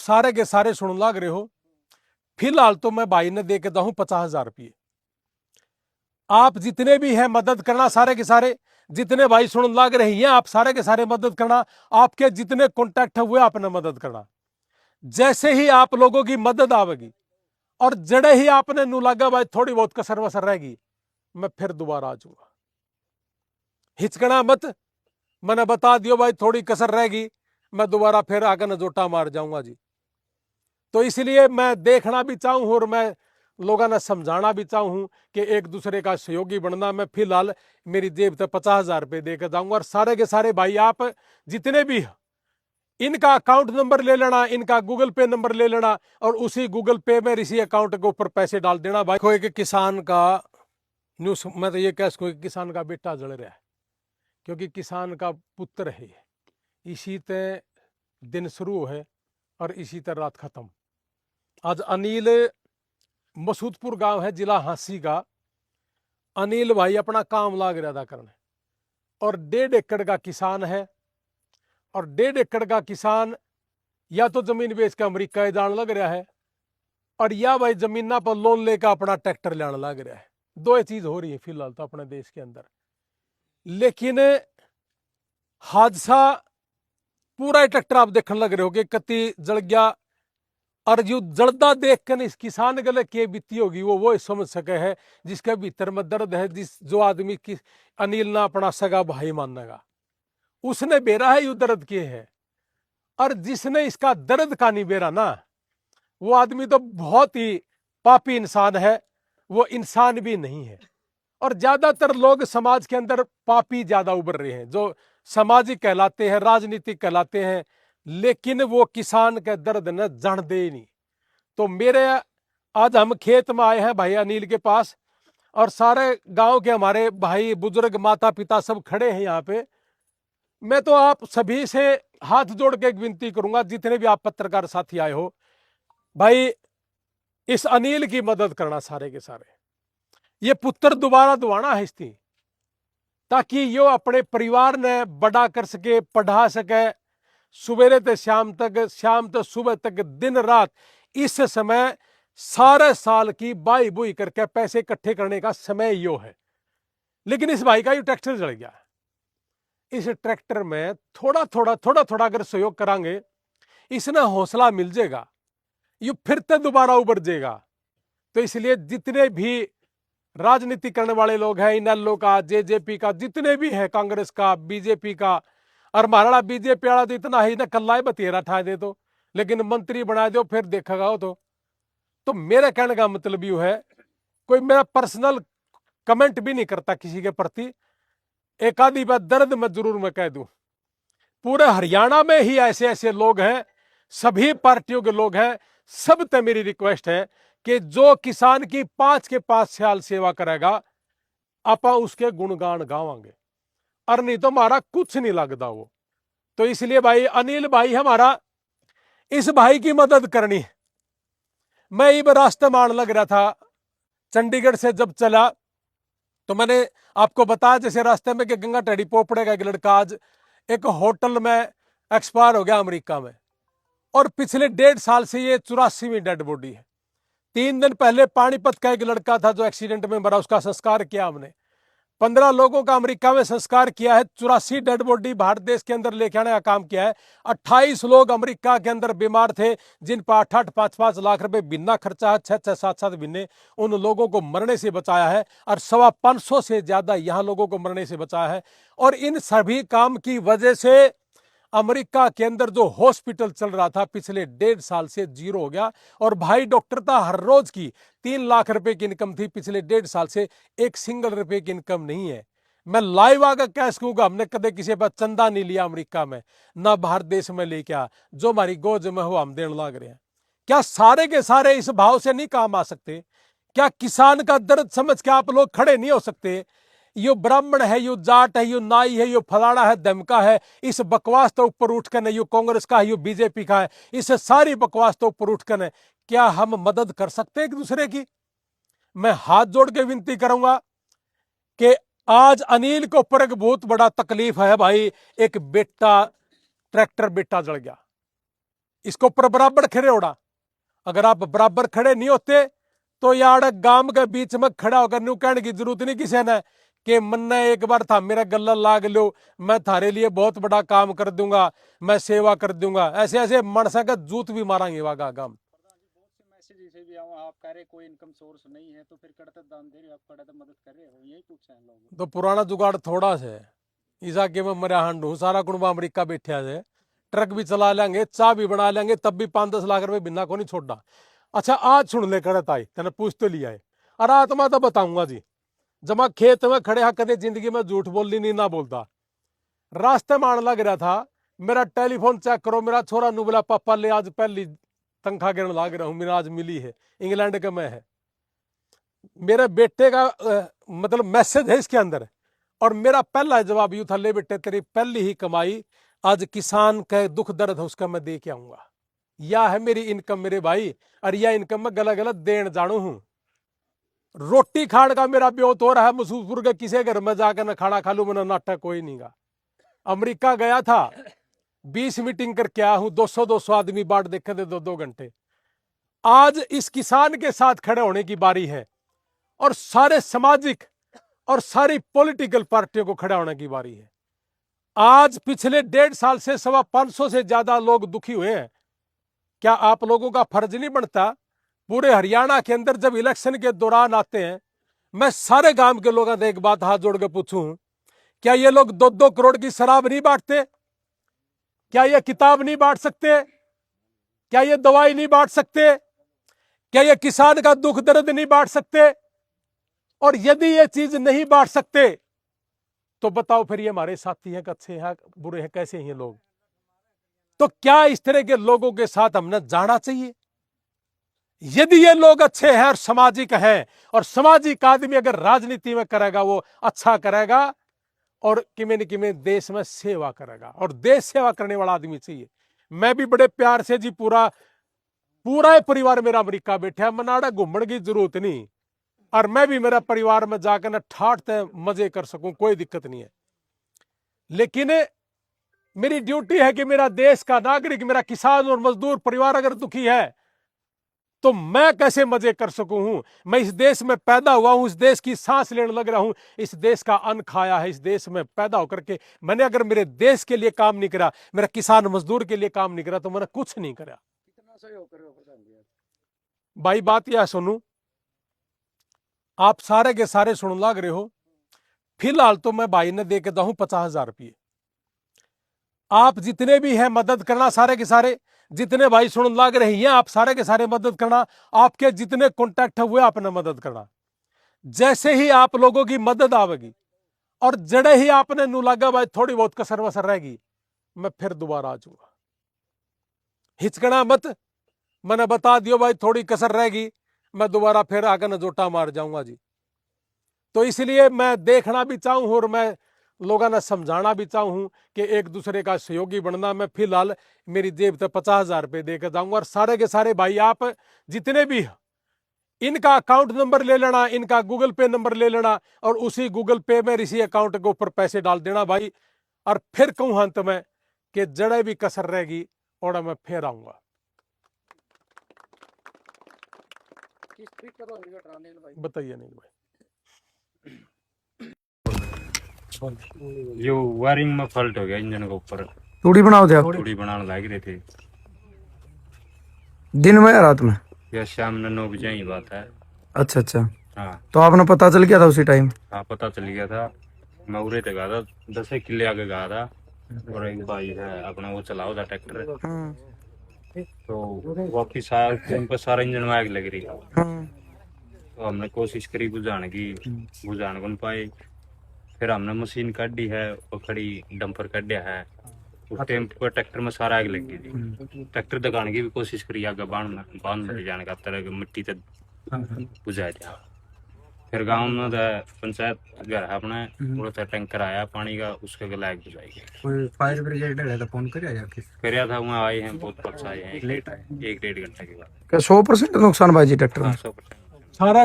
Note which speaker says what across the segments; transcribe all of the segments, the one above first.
Speaker 1: सारे के सारे सुन लाग रहे हो। फिलहाल तो मैं भाई ने दे के दूं 50,000 रुपये। आप जितने भी हैं मदद करना, सारे के सारे जितने भाई सुन लाग रहे हैं आप सारे के सारे मदद करना। आपके जितने कॉन्टैक्ट है हुए आपने मदद करना। जैसे ही आप लोगों की मदद आवेगी और जड़े ही आपने नू लगा भाई थोड़ी बहुत कसर वसर रहेगी, मैं फिर दोबारा आ जाऊंगा। हिचकना मत, मैंने बता दियो भाई थोड़ी कसर रहेगी, मैं दोबारा फिर आकर नजोटा मार जाऊंगा जी। तो इसलिए मैं देखना भी चाहूं और मैं लोगों ने समझाना भी चाहूं कि एक दूसरे का सहयोगी बनना। मैं फिलहाल मेरी जेब से 50,000 रुपये देकर जाऊंगा और सारे के सारे भाई आप जितने भी इनका अकाउंट नंबर ले लेना, इनका गूगल पे नंबर ले लेना और उसी गूगल पे में इसी अकाउंट के ऊपर पैसे डाल देना। भाई कोई के किसान का न्यूज, मैं तो ये कह सकूं कि किसान का बेटा जल रहा है, क्योंकि किसान का पुत्र है। इसी ते दिन शुरू है और इसी तरह रात खत्म। आज अनिल मसूदपुर गांव है, जिला हांसी का। अनिल भाई अपना काम लाग रहा था करने और 1.5 एकड़ का किसान है। और 1.5 एकड़ का किसान या तो जमीन बेच के अमेरिका जान लग रहा है और या भाई जमीना पर लोन लेकर अपना ट्रैक्टर लेने लग रहा है। दो ही चीज हो रही है फिलहाल तो अपने देश के अंदर। लेकिन हादसा पूरा ट्रैक्टर आप देखने लग रहे हो कि कति जल गया। और जो जलदा देख कर इस किसान गले के बीती होगी वो समझ सके है जिसके भीतर में दर्द है। जो आदमी की अनिल ना अपना सगा भाई मानेगा, उसने बेरा है यू दर्द किए है। और जिसने इसका दर्द का नहीं बेरा ना, वो आदमी तो बहुत ही पापी इंसान है, वो इंसान भी नहीं है। और ज्यादातर लोग समाज के अंदर पापी ज्यादा उभर रहे हैं, जो सामाजिक कहलाते हैं, राजनीतिक कहलाते हैं, लेकिन वो किसान के दर्द न जान दे नहीं। तो मेरे आज हम खेत में आए हैं भाई अनिल के पास और सारे गांव के हमारे भाई बुजुर्ग माता पिता सब खड़े हैं यहाँ पे। मैं तो आप सभी से हाथ जोड़ के एक विनती करूंगा, जितने भी आप पत्रकार साथी आए हो भाई, इस अनिल की मदद करना सारे के सारे। ये पुत्र दोबारा दुआना है इसकी, ताकि यो अपने परिवार ने बड़ा कर सके, पढ़ा सके। सुबेरे से शाम तक, शाम तो सुबह तक, दिन रात इस समय सारे साल की बाई बुई करके पैसे इकट्ठे करने का समय यो है। लेकिन इस भाई का ये ट्रैक्टर जल गया। इस ट्रैक्टर में थोड़ा थोड़ा अगर सहयोग करांगे, इसने हौसला मिल जाएगा, ये फिर से दोबारा उबर जाएगा। तो इसलिए जितने भी राजनीति करने वाले लोग हैं, इनेलो का, जेजेपी का, जितने भी है, कांग्रेस का, बीजेपी का, और महाराणा बीजेपी वाला तो इतना ही ना, कल्ला बतेरा ठा दे दो लेकिन मंत्री बना दो फिर देखेगा हो। तो मेरे कहने का मतलब यू है, कोई मेरा पर्सनल कमेंट भी नहीं करता किसी के प्रति। एक आधी बात दर्द में जरूर मैं कह दूं, पूरे हरियाणा में ही ऐसे ऐसे लोग हैं, सभी पार्टियों के लोग हैं। सब ते मेरी रिक्वेस्ट है कि जो किसान की 5 के 5 साल सेवा करेगा, आपा उसके गुणगान गावांगे, और नहीं तो हमारा कुछ नहीं लगता वो। तो इसलिए भाई अनिल भाई हमारा, इस भाई की मदद करनी। मैं ये रास्ते में आने लग रहा था चंडीगढ़ से, जब चला तो मैंने आपको बताया जैसे रास्ते में कि गंगा टड़ी पोपड़े का एक लड़का आज एक होटल में एक्सपायर हो गया अमेरिका में, और पिछले 1.5 साल से ये 84वीं डेड बॉडी है। 3 दिन पहले पानीपत का एक लड़का था जो एक्सीडेंट में मरा, उसका संस्कार किया हमने। 15 लोगों का अमेरिका में संस्कार किया है। 84 डेड बॉडी भारत देश के अंदर लेके आने का काम किया है। 28 लोग अमेरिका के अंदर बीमार थे, जिन पर 8-8, 5-5 लाख रुपए बिना खर्चा है, 6-6, 7-7 महीने उन लोगों को मरने से बचाया है, और 525 से ज्यादा यहाँ लोगों को मरने से बचाया है। और इन सभी काम की वजह से अमेरिका के अंदर जो हॉस्पिटल चल रहा था पिछले 1.5 साल से जीरो हो गया। और भाई डॉक्टर था, हर रोज की 3 लाख रुपए की इनकम थी, पिछले 1.5 साल से 1 सिंगल रुपए की इनकम नहीं है। मैं लाइव आकर कह सकूंगा, हमने कदे किसी पर चंदा नहीं लिया अमेरिका में, ना भारत देश में लेके आ, जो हमारी गोज में हो हम देने लग रहे हैं। क्या सारे के सारे इस भाव से नहीं काम आ सकते? क्या किसान का दर्द समझ के आप लोग खड़े नहीं हो सकते? यो ब्राह्मण है, यो जाट है, यो नाई है, यो फलाना है, धमका है, इस बकवास तो ऊपर उठ कर, यो कांग्रेस का है, यो बीजेपी का है, इस सारी बकवास तो ऊपर उठ कर क्या हम मदद कर सकते हैं एक दूसरे की? मैं हाथ जोड़ के विनती करूंगा कि आज अनिल को ऊपर एक बहुत बड़ा तकलीफ है भाई। एक बेटा, ट्रैक्टर बेटा जल गया, इसको पर बराबर खड़े होना। अगर आप बराबर खड़े नहीं होते तो यार गांव के बीच में खड़ा होकर न्यू कहने की जरूरत नहीं किसी ने कि मन्ना एक बार था मेरा गला लाग लो, मैं थारे लिए बहुत बड़ा काम कर दूंगा, मैं सेवा कर दूंगा। ऐसे ऐसे मनसा का जूत भी मारेंगे वागा गांव।
Speaker 2: जैसे भी आओ आप कह रहे कोई इनकम सोर्स नहीं है तो फिर कड़ते दान दे रहे, आप कड़ते मदद कर रहे हो, यही पूछ रहे हैं लोग।
Speaker 1: तो पुराना जुगाड़ थोड़ा से ईसा के में मरा हांडू सारा कुणबा अमरीका बैठा से, ट्रक भी चला लेंगे, चाय भी बना लेंगे, तब भी 5-10 लाख रुपए बिना को नहीं छोड़ा। अच्छा आज सुन ले कड़त आई तेने पूछ तो लिया है। और आत्मा तो बताऊंगा जी, जमा खेत में खड़े हा कदे जिंदगी में झूठ बोलनी नहीं ना बोलता। रास्ते में आने लग रहा था, मेरा टेलीफोन चेक करो, मेरा छोरा नु बोला पापा ले आज पहली तनख्वाह गिरने लग रहा हूं, मेरा आज मिली है, इंग्लैंड का मैं है। मेरे बेटे का मतलब मैसेज है इसके अंदर। और मेरा पहला जवाब यूं था, ले बेटे तेरी पहली ही कमाई आज किसान का दुख दर्द है उसका मैं दे के आऊंगा, या है मेरी इनकम मेरे भाई, और यह इनकम मैं गलत गलत देन जानू हूं। रोटी खाण का मेरा ब्योत हो रहा है, मसूसपुर के किसी घर में जाकर न खाना खा लू, मैंने नाटक कोई नहीं गा। अमेरिका गया था, 20 मीटिंग करके आया हूं, 200-200 आदमी बाट देखे थे 2-2 घंटे। आज इस किसान के साथ खड़े होने की बारी है और सारे सामाजिक और सारी पॉलिटिकल पार्टियों को खड़ा होने की बारी है। आज पिछले 1.5 साल से 550 से ज्यादा लोग दुखी हुए हैं। क्या आप लोगों का फर्ज नहीं बनता, पूरे हरियाणा के अंदर जब इलेक्शन के दौरान आते हैं, मैं सारे गांव के लोगों से एक बात हाथ जोड़ के पूछूं, क्या ये लोग 2-2 करोड़ की शराब नहीं बांटते? क्या ये किताब नहीं बांट सकते? क्या ये दवाई नहीं बांट सकते? क्या ये किसान का दुख दर्द नहीं बांट सकते? और यदि ये चीज नहीं बांट सकते तो बताओ फिर ये हमारे साथी हैं, अच्छे हैं, बुरे हैं, कैसे हैं ये लोग? तो क्या इस तरह के लोगों के साथ हमने जाना चाहिए? यदि ये लोग अच्छे हैं और सामाजिक हैं, और सामाजिक आदमी अगर राजनीति में करेगा वो अच्छा करेगा और किमें न किमें देश में सेवा करेगा, और देश सेवा करने वाला आदमी चाहिए। मैं भी बड़े प्यार से जी पूरा परिवार मेरा अमेरिका बैठा है, मनाड़ा घूमने की जरूरत नहीं, और मैं भी मेरा परिवार में जाकर ना ठाटते मजे कर सकूं, कोई दिक्कत नहीं है। लेकिन मेरी ड्यूटी है कि मेरा देश का नागरिक, मेरा किसान और मजदूर परिवार अगर दुखी है तो मैं कैसे मजे कर सकूं हूं? मैं इस देश में पैदा हुआ हूं, इस देश की सांस लेने लग रहा हूं, इस देश का अन्न खाया है, इस देश में पैदा होकर के मैंने अगर मेरे देश के लिए काम नहीं करा, मेरा किसान मजदूर के लिए काम नहीं करा, तो मैंने कुछ नहीं करा।
Speaker 2: कितना सहयोग कर रहे हो प्रधान जी?
Speaker 1: भाई बात यह सुनू, आप सारे के सारे सुन लग रहे हो, फिलहाल तो मैं भाई ने दे के दूं 50,000 रुपये। आप जितने भी हैं मदद करना, सारे के सारे जितने भाई सुन लग रहे हैं आप सारे के सारे मदद करना, आपके जितने कॉन्टैक्ट हुए आपने मदद करना। जैसे ही आप लोगों की मदद आवेगी और जड़े ही आपने नू लगा भाई थोड़ी बहुत कसर वसर रहेगी, मैं फिर दोबारा आ जाऊंगा। हिचकना मत, मैंने बता दियो भाई थोड़ी कसर रहेगी, मैं दोबारा फिर आकर नजोटा मार जाऊंगा जी। तो इसलिए मैं देखना भी चाहूं और मैं लोगों ने समझाना भी चाहूं कि एक दूसरे का सहयोगी बनना। मैं फिलहाल मेरी जेब से 50,000 रुपये देकर जाऊंगा, और सारे के सारे भाई आप जितने भी इनका अकाउंट नंबर ले लेना, इनका गूगल पे नंबर ले लेना, और उसी गूगल पे में इसी अकाउंट के ऊपर पैसे डाल देना भाई। और फिर कहूं अंत में कि जड़े भी कसर रहेगी और मैं फिर आऊंगा।
Speaker 2: किस तरीके का होगा ट्रांसलेशन भाई?
Speaker 1: बताइए नहीं भाई।
Speaker 3: जो वायरिंग में फॉल्ट हो गया इंजन के ऊपर,
Speaker 4: तूड़ी बनाओ थे आप?
Speaker 3: थोड़ी बनाने लग रहे थे।
Speaker 4: दिन में या रात में?
Speaker 3: या शाम ने 9 बजे ही बात है।
Speaker 4: अच्छा अच्छा,
Speaker 3: हाँ
Speaker 4: तो आपने पता चल गया था उसी टाइम?
Speaker 3: हाँ पता चल गया था। मैं उरे तक गया था, 10 किले आगे गया था, और एक भाई है अपना वो चलाओ था ट्रैक्टर, तो वापिस आया टाइम पर सारा इंजन में आग लग रही। तो हमने कोशिश करी बुझाने की, बुझाने को नहीं पाए। फिर हमने मशीन काटी है और खड़ी डंपर काटा है, उस टाइम पर ट्रैक्टर में सारा आग लग गई थी। ट्रैक्टर दगाने की भी कोशिश करी, आगे बांध ले जाने का तरह मिट्टी तक बुझाया था। फिर गांव में पंचायत घर है अपने, वो टैंकर आया पानी का, उसके गला बुझाई गई।
Speaker 4: फायर ब्रिगेड है तो फोन
Speaker 3: कराया था, वहाँ आए हैं, बहुत पक्ष आए हैं, 1-1.5 घंटे के बाद।
Speaker 4: क्या 100% नुकसान भाई जी ट्रैक्टर में?
Speaker 3: 100%।
Speaker 1: सारा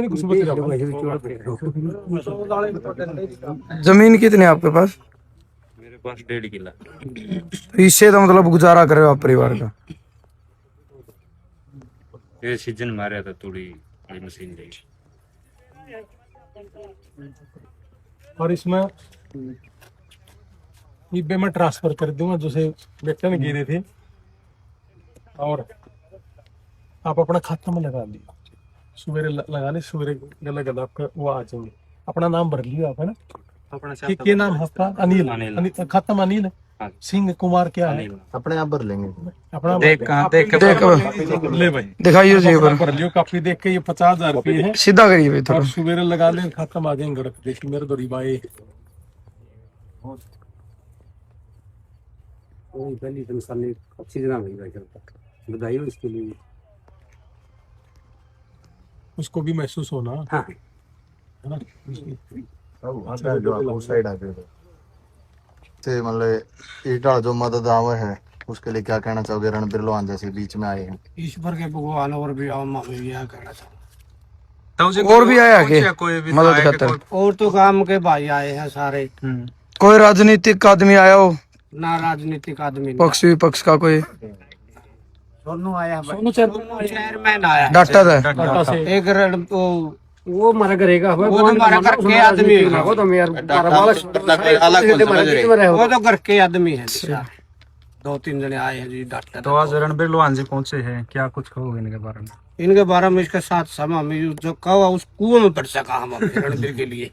Speaker 1: कुछ बच रहा।
Speaker 4: जमीन कितनी है आपके पास?
Speaker 3: मेरे पास 1.5 किला।
Speaker 4: तो इससे तो मतलब गुजारा कर रहे हो आप परिवार का?
Speaker 3: ये सीजन मारे तो थोड़ी बड़ी मशीन ली।
Speaker 1: और इसमें ईबे में ट्रांसफर कर दूंगा जैसे बेटन गिरे थे, और आप अपना खाता में लगा ली, सवेरे लगा ले, सवेरे गला गला आपका वो आ जाएंगे। अपना नाम भर लियो आप, है ना?
Speaker 3: अपना
Speaker 1: क्या नाम है आपका? अनिल।
Speaker 3: अनिल।
Speaker 1: अनिल खत्म अनिल
Speaker 3: हाँ।
Speaker 1: सिंह कुमार क्या है?
Speaker 5: अपने आप भर लेंगे।
Speaker 1: अपना
Speaker 4: देख
Speaker 1: ले भाई,
Speaker 4: दिखाइए जी
Speaker 1: अपना
Speaker 4: पर
Speaker 1: भर लियो कापी देख के। ये 50,000 रुपये है,
Speaker 4: सीधा करिए भाई
Speaker 1: और
Speaker 4: थोड़ा।
Speaker 1: सवेरे लगा ले, खत्म आ जाएंगे। गड़क देखिए मेरे दौड़ी बाए
Speaker 6: पहली इंसान अच्छी जगह मिल रही है, बधाई हो इसके लिए।
Speaker 1: उसको भी महसूस होना,
Speaker 6: हाँ
Speaker 1: है ना?
Speaker 5: जो आप उस साइड आ गए थे, मतलब ईटा जो मदद आवे है उसके लिए क्या कहना चाहोगे? रणबीर लोहान जैसे बीच में आए हैं।
Speaker 6: ईश्वर के भगवान और भी आओ मामे यह कहना चाहूँ।
Speaker 4: और भी आया के मदद खातर?
Speaker 6: और तो काम के भाई आए हैं सारे,
Speaker 4: कोई राजनीतिक आदमी आया हो?
Speaker 6: ना राजनीतिक आदमी,
Speaker 4: पक्ष विपक्ष का कोई?
Speaker 6: सोनू आया है, सोनू चेयरमैन आया है।
Speaker 4: डॉक्टर है?
Speaker 1: टाटा से
Speaker 6: एक वो मरा करेगा, वो तो हमारा घर के आदमी है, वो तो मेरा वो तो घर के आदमी है। 2-3 जने आए हैं जी डॉक्टर।
Speaker 7: तो आज रणबीर लोहान जी पहुंचे हैं, क्या कुछ कहोगे इनके बारे में?
Speaker 6: इनके बारे में इसके साथ समय में जो कहा उस कुएं में पड़ सका हम रणबीर के लिए